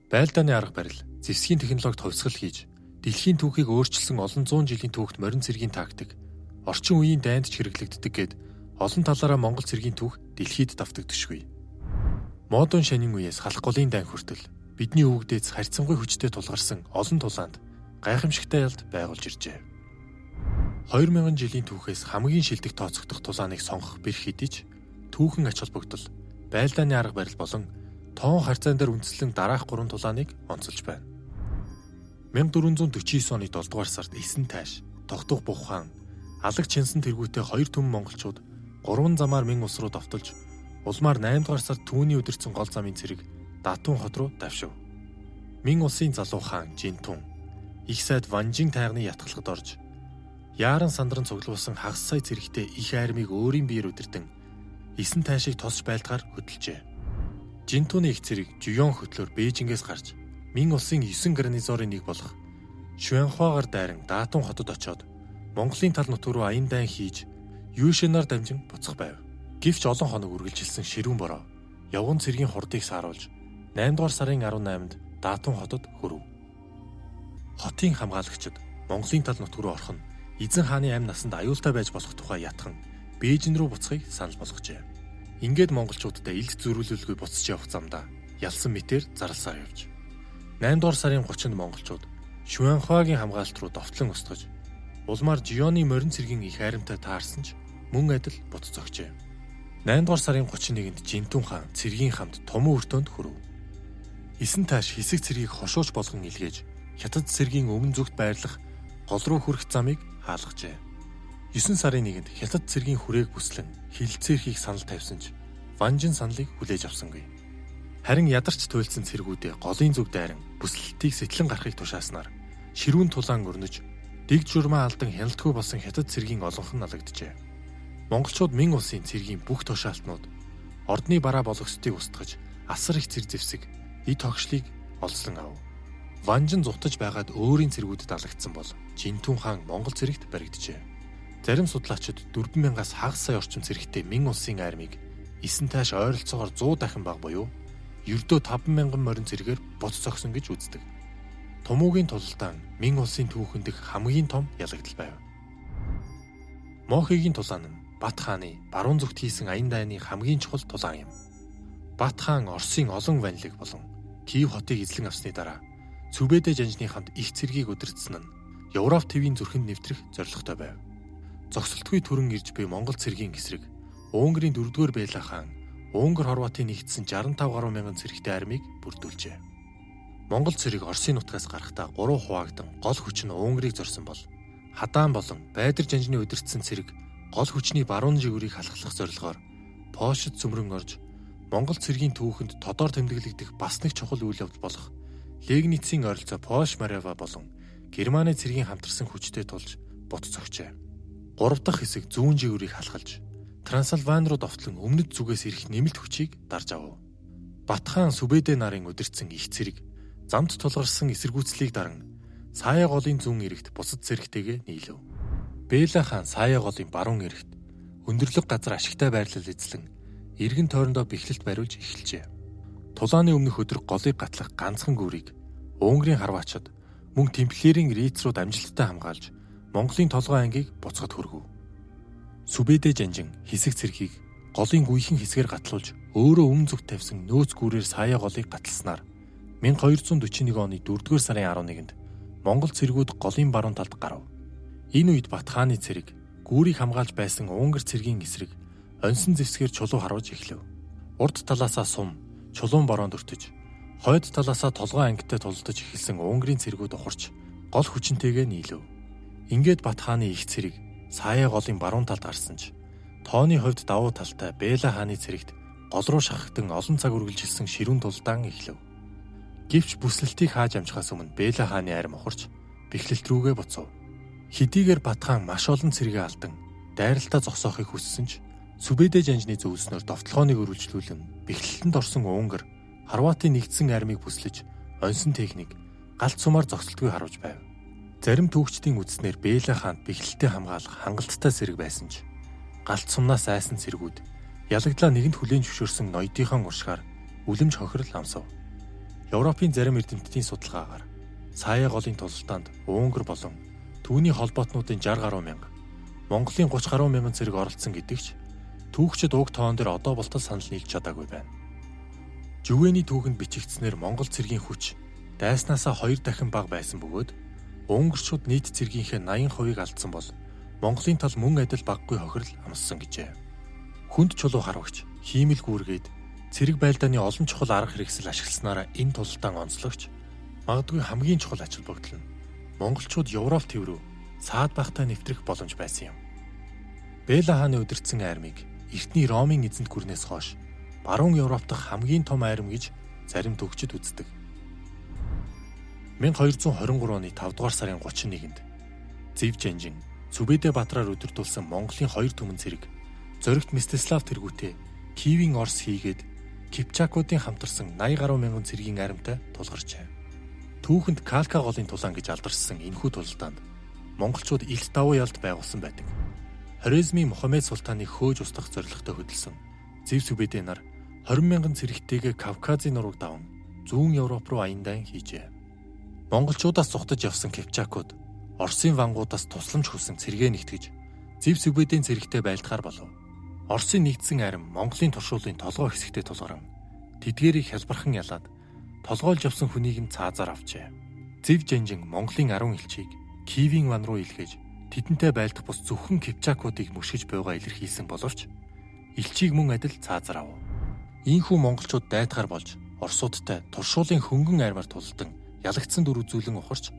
Байлдааны арга барил, зэвсгийн технологид хувьсгал хийж, дэлхийн түүхийг өөрчилсөн олон зуун жилийн түүхт морин цэргийн тактик, орчин үеийн дайнд ч хэрэглэгддэг гэд олон талаараа Монгол цэргийн түүх дэлхийд давтагдчихгүй. Модон шанийн үеэс халах голын дайн хүртэл бидний өвгдөөц харьцангуй хүчтэй тулгарсан олон тулаанд гайхамшигтай ялд байгуулж иржээ. 2000 жилийн түүхээс хамгийн шилдэг тооцогдох тулааныг сонгох бэр хэдиж түүхэн ач холбогдол, байлдааны арга барил болон тоон харьцаан дээр үндэслэн дараах 3 тулааныг онцолж байна. 1449 оны 7 дугаар сард Эсэн тайш, Тогтох бух хаан, Алаг Чинсэн тэргүүтээ 2 түмэн монголчууд 3 замаар Мэн улс руу давталж, улмаар 8 дугаар сард түүний өдөрцөн гол замын цэрэг Датун хот руу давшив. Мэн улсын залуу хаан Жинтун их сайд Ванжин тайгны ятгалахад орж, яаран сандран цуглуулсан хагас сая цэрэгтэй их армийг өөрийн биеэр удирдан Эсэн тайшийг тосч байлдгаар хөдөлжээ. Жинтуны их цэрэг Жуён хөтлөөр Бээжингээс гарч Мэн улсын 9 гарнизорын нэг болох Шүанхуагаар дайран Датун хотод очоод Монголын тал нутг руу аян дайн хийж Юушинаар дамжин буцах байв. Гэвч олон хоног үргэлжилсэн ширүүн бороо явган цэргийн хурдыг сааруулж 8 дугаар сарын 18-нд Датун хотод хүрэв. Хотын хамгаалагчид Монголын тал нутг руу орох нь эзэн хааны амь насанд аюултай байж болох тухай ятхан Бээжин рүү буцахыг санал болгожээ. Ингээд монголчуудад илт зөрүүлэлгүй буцаж явах замдаа ялсан мэтээр зарласаар явж 8 дугаар сарын 30-нд монголчууд Шүанхуагийн хамгаалалт руу довтлон устгаж улмаар Жионы морин цэргийн их айрамтай таарсан ч мөн адил буц зогчээ. 8 дугаар сарын 31-нд Жинтун хаан цэргийн хамт Томон өртөөнд хүрэв. Эсэн тааш хэсэг цэргийг хошууч болгон илгээж хятад цэргийн өмнө зүгт байрлах гол руу хүрэх замыг хаалгажээ. 9 сарын 1-нд хятад цэргийн хүрээг бүслэн хилцээхийг санал тавьсан ч Ванжин саналыг хүлээж авсангүй. Харин ядарч туйлдсан цэргүүдээ голын зүг дайран бүслэлтийг сэтлэн гарахыг тушааснаар ширүүн тулаан өрнөж дэг журмаа алдан хяналтгүй болсон хятад цэргийн олонх нь алгажээ. Монголчууд Мэн улсын цэргийн бүх тушаалтнууд ордны бараа бологсдыг устгаж асар их цэр зэвсэг эд тогшлыг олслон ав. Ванжин зутаж байгаад өөрийн цэргүүдэд алагдсан бол Жинтун хаан Монгол цэрэгт баригджээ. Зарим судлаачид 4000-аас хагас сая орчим цэрэгтэй Мэн улсын армийг Эсэн тайш ойролцоогоор 100 дахин бага буюу ердөө 50000 морин цэргээр буц зогсон гэж үздэг. Томуугийн тулалдаан Мэн улсын түүхэнд хамгийн том ялагдал байв. Мохигийн тулаан нь Бат хааны баруун зүгт хийсэн аян дайны хамгийн чухал тулаан юм. Бат хаан Оросын олон ванилэг болон Киев хотыг эзлэн авсны дараа Цүбэдэ жанжны хамт их цэргийг удирдсан нь Европ твийн зүрхэнд нэвтрэх зорилготой байв. Зогсолтгүй түрэн ирж буй Монгол цэргийн эсрэг Унгарын 4-р Бэла хаан Унгар Хорватын нэгдсэн 65 гаруй мянган цэрэгтэй армийг бүрдүүлжээ. Монгол цэрэг Оросын нутгаас гарахдаа 3 хуваагдан гол хүч нь Унгарыг зорьсон бол Хадаан болон Байдар жанжны удирдсан цэрэг гол хүчний баруун жигүүрийг халахлах зорилгоор Польшид цөмрөн орж Монгол цэргийн түүхэнд тодор тэмдэглэгдэх бас нэг чухал үйл явдал болох Легницийн ойролцоо Польш Марева болон Германы цэргийн хамтарсан хүчтэй тулж бут зогчээ. 3 дахь хэсэг зүүн жигүүрийг халахалж Трансилвани руу довтлон өмнөд зүгээс ирэх нэмэлт хүчийг дарж авав. Бат хаан Сүбэдэ нарын удирдсан их цэрэг замд тулгарсан эсэргүүцлийг даран Сая голын зүүн эрэгт бусад цэрэгтэйгээ нийлв. Бэла хаан Сая голын баруун эрэгт өндөрлөг газар ашигтай байрлал эзлэн эргэн тойрондоо бэхлэлт бариулж эхэлжээ. Тулааны өмнөх өдөр голыг гатлах ганцхан гүрийг Унгарын харваачид мөн Темплерийн Риц руу дамжуулалттай хамгаалж Монголын толгой ангийг буцахад хүргэв. Сүбэдэ жанжин хэсэг цэргийг голын гүйхэн хэсгээр гатлуулж өөрөө өмнө зүгт тавьсан нөөц гүүрээр Сая голыг гатласнаар 1241 оны 4-р сарын 11-нд Монгол цэргүүд голын баруун талд гарав. Энэ үед Бат хааны цэрэг гүүрийг хамгаалж байсан Унгар цэргийн эсрэг оньсон зэвсгээр чулуу харуулж эхлэв. Урд талаасаа сум, чулуун бороонд өртөж, хойд талаасаа толгой ангитай тулдаж эхэлсэн Унгарын цэргүүд ухарч гол хүчнтэйгээ нийлв. Ингээд Бат хааны их цэрэг Сая голын баруун талд гарсан ч тооны хувьд давуу талтай Бэла хааны цэрэгт гол руу шахагдан олон цаг үргэлжилсэн ширүүн тулдаан эхлэв. Гэвч бүслэлтийг хааж амжихаас өмнө Бэла хааны арим ухарч бэхлэлт рүүгээ буцав. Хэдийгээр Бат хаан маш олон цэрэгээ алдан дайралтаа зогсоохыг хүссэн ч Сүбэдэ жанжны зөвлснөөр довтлогооныг үргэлжлүүлэн бэхлэлтэнд орсон Унгар Хорватын нэгдсэн армийг бүслэж оньсон техник галт сумаар зогсолтгүй харуулж байв. Зарим түүхчдийн үзснээр Бэла хаанд бэхлэлтэд хамгаалах хангалттай цэрэг байсан ч галт сумнаас айсан цэргүүд ялагдлаа нэгэнд хүлээн зөвшөөрсөн ноёдынхон уршгаар үлэмж хохирол амсав. Европын зарим эрдэмтдийн судалгаагаар Сая голын тулсалтанд Унгар болон түүний холбоотнуудын 60 гаруй мянга, Монголын 30 гаруй мянган цэрэг оролцсон гэдэгч түүхчид уг тоон дээр одоо болтол санал нийлж чадаагүй байна. Жүвэний түүхэнд бичигдснээр Монгол цэргийн хүч дайснаасаа 2 дахин бага байсан бөгөөд унгарчууд нийт цэргийнхээ 80%-ийг алдсан бол Монголын тал мөн адил баггүй хохирол амссан гэжээ. Хүнд чулуу харвагч хиймэл гүүргээд цэрэг байлдааны олон чухал арга хэрэгсэл ашигласнараа энэ тулалтан онцлогч магадгүй хамгийн чухал ач холбогдол нь монголчууд Европ төв рүү саад багтаа нэвтрэх боломж байсан юм. Бэла хааны удирдсан армийг эртний Ромын эзэнт гүрнээс хойш баруун Европ дахь хамгийн том арми гэж зарим төгчид үздэг. 1223 оны 5 дугаар сарын 31-нд Зэв Жанжин Цүбэдэ Батраар удирдуулсан Монголын 2 түмэн цэрэг зоригт Мстислав тэргүүтээ Киевийн Орс хийгээд Кипчакуудын хамтарсан 80 гаруй мянган цэргийн аримтай тулгарчээ. Түүхэнд Калка голын тулаан гэж алдаршсан энэхүү тулалдаанд монголчууд Илт давуу ялд байгуулсан байдаг. Хорезмийн Мухаммед султааны хөөж устгах зорилготой хөдөлсөн Зэв Цүбэдэ нар 20 мянган цэрэгтэйгээ Кавказын нурууг даван зүүн Европ руу аяндаа хийжээ. Монголчуудаас зугтаж явсан Кипчакууд Оросын вангуудаас тусламж хүсэн цэргээ нэгтгэж Зэв Цүбэдийн цэрэгтэй байлдахаар болов. Оросын нэгдсэн арим Монголын туршуулын толгой хэсэгтээ тулгаран тэдгээрийг хялбархан ялаад толгойлж явсан хүнийг нь цаазаар авчээ. Зэв Жанжин Монголын 10 элчийг Киевийн ван руу илгээж тэдэнтэй байлдах бус зөвхөн Кипчакуудыг мөшгөж буйгаа илэрхийлсэн боловч элчийг мөн адил цаазаар ав. Ийхүү монголчууд дайтгаар болж Оросуудтай туршуулын хөнгөн аймаар тулалдан ялагдсан дүр үзүүлэн ухарч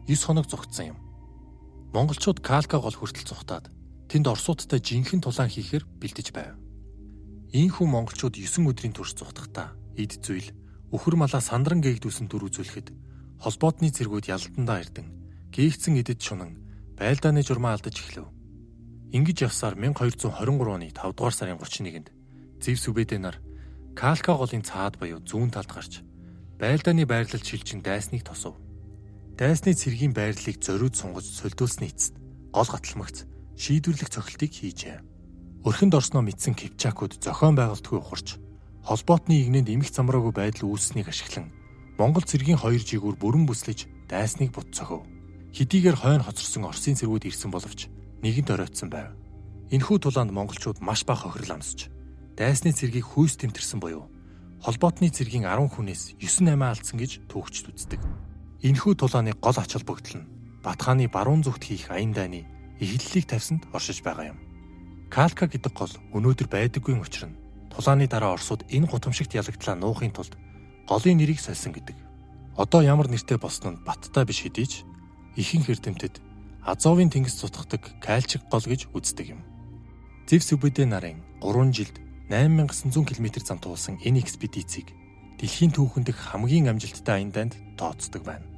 9 хоног зугтсан юм. Монголчууд Калка гол хүртэл зугтаад тэнд Оросуудтай жинхэнэ тулаан хийхээр бэлдэж байв. Ийхүү монголчууд 9 өдрийн турш зугтахдаа эд зүйл өхөр малаа сандран гээгдүүлсэн дүр үзүүлэхэд холбоотны цэргүүд ялдандаа ирдэн гээгцэн эдэд шунан байлдааны журмаа алдаж эхлэв. Ингэж явсаар 1223 оны 5 дугаар сарын 31-нд Зэв Цүбэдэ нар Калка голын цаад буюу зүүн талд гарч байлдааны байрлалд шилжин дайсныг тосов. Дайсны цэргийн байрлалыг зориуд сунгаж сольдуулсны эцэст гол гаталмагц шийдвэрлэх цохилтыг хийжээ. Өрхөнд орсноо мэдсэн Кипчакууд зохион байгуулалтгүй ухарч холбоотны игнэнд эмх замраагүй байдал үүссэнийг ашиглан Монгол цэргийн 2 жигүүр бүрэн бүслэж дайсныг бут цохив. Хэдийгээр хойно хоцорсон Оросын цэргүүд ирсэн боловч нэгэнт оройтсон байв. Энэхүү тулаанд монголчууд маш бага хохирол амсч дайсны цэргийг хүйс тэмтэрсэн буюу холбоотны цэргийн 10 хүнээс 9-8 алдсан гэж түүхчид үздэг. Энэхүү тулааны гол ач холбогдол нь Батхааны баруун зүгт хийх аян дайны эхлэлийг тавьсанд оршиж байгаа юм. Калка гэдэг гол өнөөдөр байдаггүй учир нь тулааны дараа Оросууд энэ гутамшигт ялагдлаа нуухын тулд голын нэрийг сольсон гэдэг. Одоо ямар нэртэй болсон нь баттай биш хэдий ч ихэнх эрдэмтэд Азовын тэнгис цутгадаг Кальчик гол гэж үздэг юм. Зэв Цүбэдэ нарын 3 жилд 8900 км зам туулсан энэ экспедицийг дэлхийн түүхэн дэх хамгийн амжилттай аян дайнд тооцдог байна.